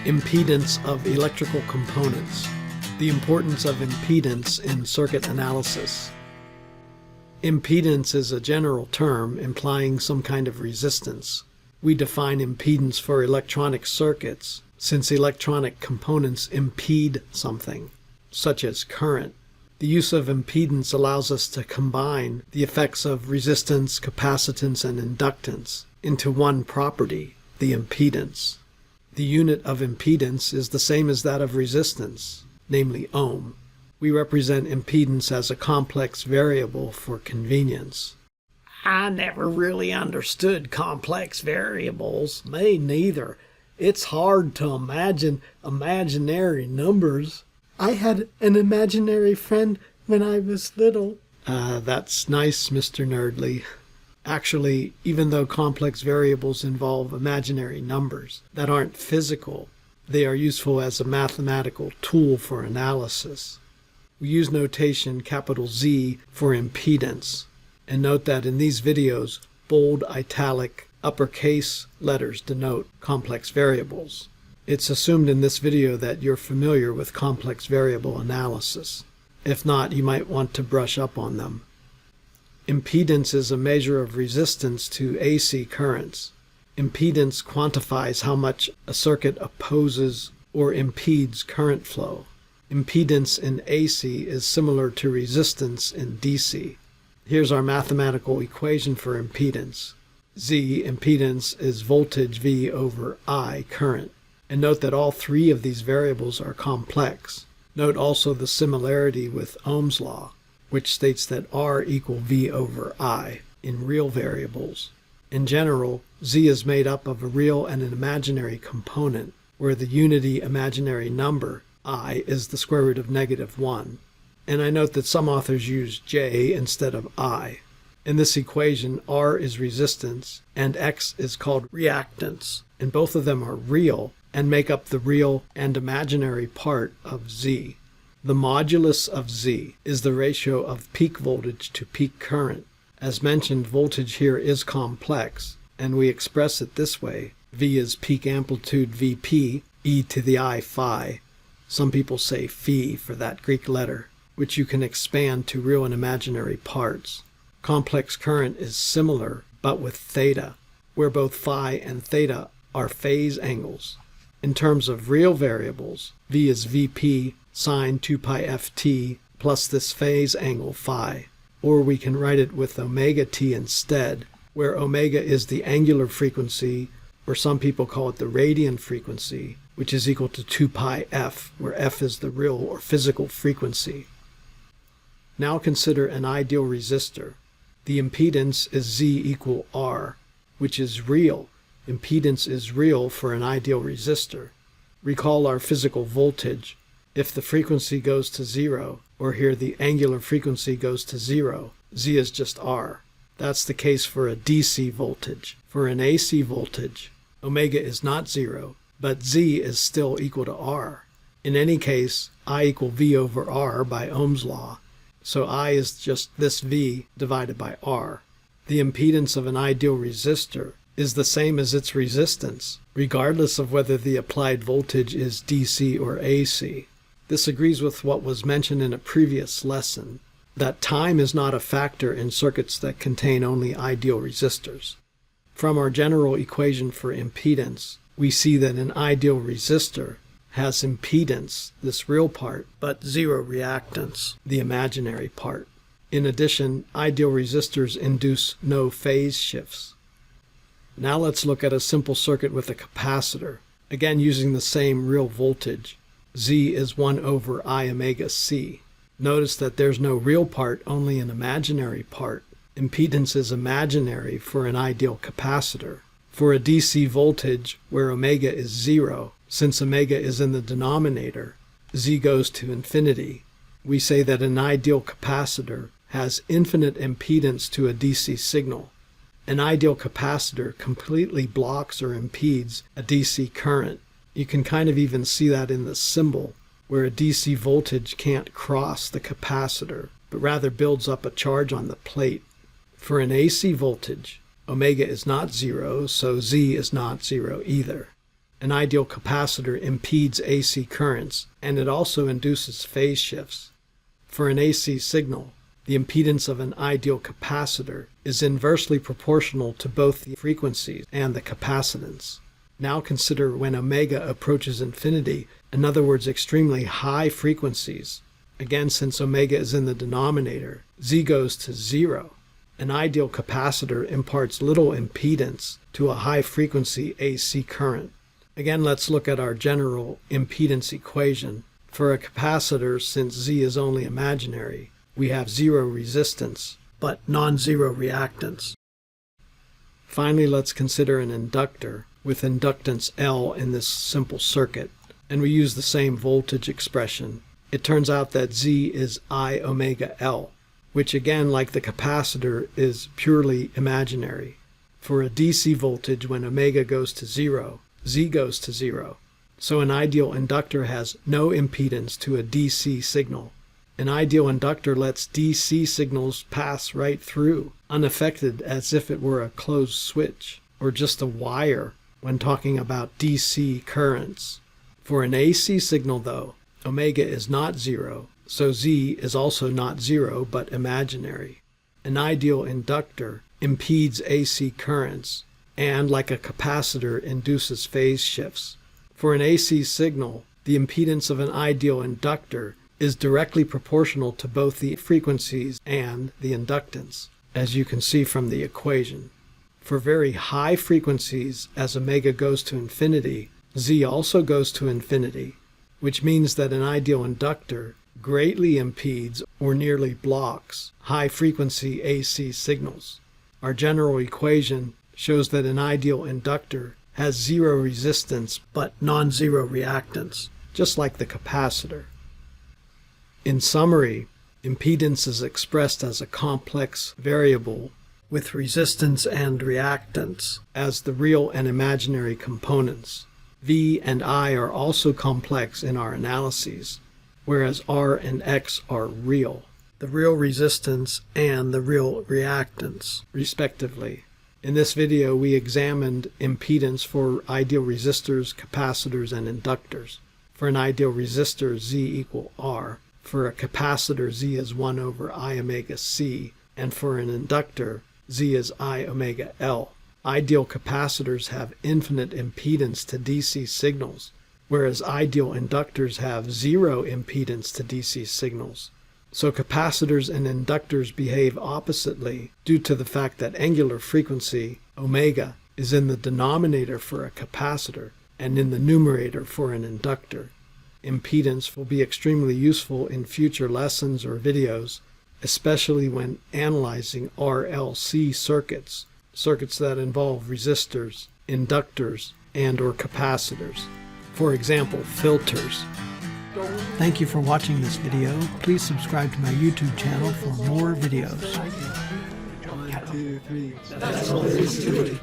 Impedance of electrical components. The importance of impedance in circuit analysis. Impedance is a general term implying some kind of resistance. We define impedance for electronic circuits since electronic components impede something, such as current. The use of impedance allows us to combine the effects of resistance, capacitance, and inductance into one property, the impedance. The unit of impedance is the same as that of resistance, namely ohm. We represent impedance as a complex variable for convenience. I never really understood complex variables. Me neither. It's hard to imagine imaginary numbers. I had an imaginary friend when I was little. That's nice, Mr. Nerdly. Actually, even though complex variables involve imaginary numbers that aren't physical, they are useful as a mathematical tool for analysis. We use notation capital Z for impedance, and note that in these videos, bold, italic, uppercase letters denote complex variables. It's assumed in this video that you're familiar with complex variable analysis. If not, you might want to brush up on them. Impedance is a measure of resistance to AC currents. Impedance quantifies how much a circuit opposes or impedes current flow. Impedance in AC is similar to resistance in DC. Here's our mathematical equation for impedance. Z, impedance, is voltage V over I, current. And note that all three of these variables are complex. Note also the similarity with Ohm's law, which states that R equal V over I in real variables. In general, Z is made up of a real and an imaginary component, where the unity imaginary number, I, is the square root of -1. And I note that some authors use J instead of I. In this equation, R is resistance and X is called reactance, and both of them are real and make up the real and imaginary part of Z. The modulus of Z is the ratio of peak voltage to peak current. As mentioned, voltage here is complex, and we express it this way. V is peak amplitude Vp, e to the I phi. Some people say phi for that Greek letter, which you can expand to real and imaginary parts. Complex current is similar, but with theta, where both phi and theta are phase angles. In terms of real variables, V is Vp sine 2 pi ft plus this phase angle phi, or we can write it with omega t instead, where omega is the angular frequency, or some people call it the radian frequency, which is equal to 2 pi f, where f is the real or physical frequency. Now consider an ideal resistor. The impedance is Z equal R, which is real. Impedance is real for an ideal resistor. Recall our physical voltage. If the frequency goes to 0, or here the angular frequency goes to 0, Z is just R. That's the case for a DC voltage. For an AC voltage, omega is not 0, but Z is still equal to R. In any case, I equal V over R by Ohm's law, so I is just this V divided by R. The impedance of an ideal resistor is the same as its resistance, regardless of whether the applied voltage is DC or AC. This agrees with what was mentioned in a previous lesson, that time is not a factor in circuits that contain only ideal resistors. From our general equation for impedance, we see that an ideal resistor has impedance, this real part, but zero reactance, the imaginary part. In addition, ideal resistors induce no phase shifts. Now let's look at a simple circuit with a capacitor, again using the same real voltage. Z is 1 over I omega C. Notice that there's no real part, only an imaginary part. Impedance is imaginary for an ideal capacitor. For a DC voltage where omega is 0, since omega is in the denominator, Z goes to infinity. We say that an ideal capacitor has infinite impedance to a DC signal. An ideal capacitor completely blocks or impedes a DC current. You can kind of even see that in the symbol, where a DC voltage can't cross the capacitor, but rather builds up a charge on the plate. For an AC voltage, omega is not 0, so Z is not 0 either. An ideal capacitor impedes AC currents, and it also induces phase shifts. For an AC signal, the impedance of an ideal capacitor is inversely proportional to both the frequencies and the capacitance. Now consider when omega approaches infinity, in other words, extremely high frequencies. Again, since omega is in the denominator, Z goes to 0. An ideal capacitor imparts little impedance to a high-frequency AC current. Again, let's look at our general impedance equation. For a capacitor, since Z is only imaginary, we have zero resistance, but non-zero reactance. Finally, let's consider an inductor with inductance L in this simple circuit, and we use the same voltage expression. It turns out that Z is I omega L, which again, like the capacitor, is purely imaginary. For a DC voltage, when omega goes to 0, Z goes to 0. So an ideal inductor has no impedance to a DC signal. An ideal inductor lets DC signals pass right through, unaffected, as if it were a closed switch, or just a wire when talking about DC currents. For an AC signal, though, omega is not 0, so Z is also not 0 but imaginary. An ideal inductor impedes AC currents and, like a capacitor, induces phase shifts. For an AC signal, the impedance of an ideal inductor is directly proportional to both the frequencies and the inductance, as you can see from the equation. For very high frequencies, as omega goes to infinity, Z also goes to infinity, which means that an ideal inductor greatly impedes or nearly blocks high-frequency AC signals. Our general equation shows that an ideal inductor has zero resistance but non-zero reactance, just like the capacitor. In summary, impedance is expressed as a complex variable with resistance and reactance as the real and imaginary components. V and I are also complex in our analyses, whereas R and X are real, the real resistance and the real reactance, respectively. In this video, we examined impedance for ideal resistors, capacitors, and inductors. For an ideal resistor, Z equal R. For a capacitor, Z is 1 over I omega C. And for an inductor, Z is I omega L. Ideal capacitors have infinite impedance to DC signals, whereas ideal inductors have zero impedance to DC signals. So capacitors and inductors behave oppositely due to the fact that angular frequency, omega, is in the denominator for a capacitor and in the numerator for an inductor. Impedance will be extremely useful in future lessons or videos, especially when analyzing RLC circuits that involve resistors, inductors, and/or capacitors. For example, filters. Thank you for watching this video. Please subscribe to my YouTube channel for more videos. 1, 2, 3. That's all there is to it.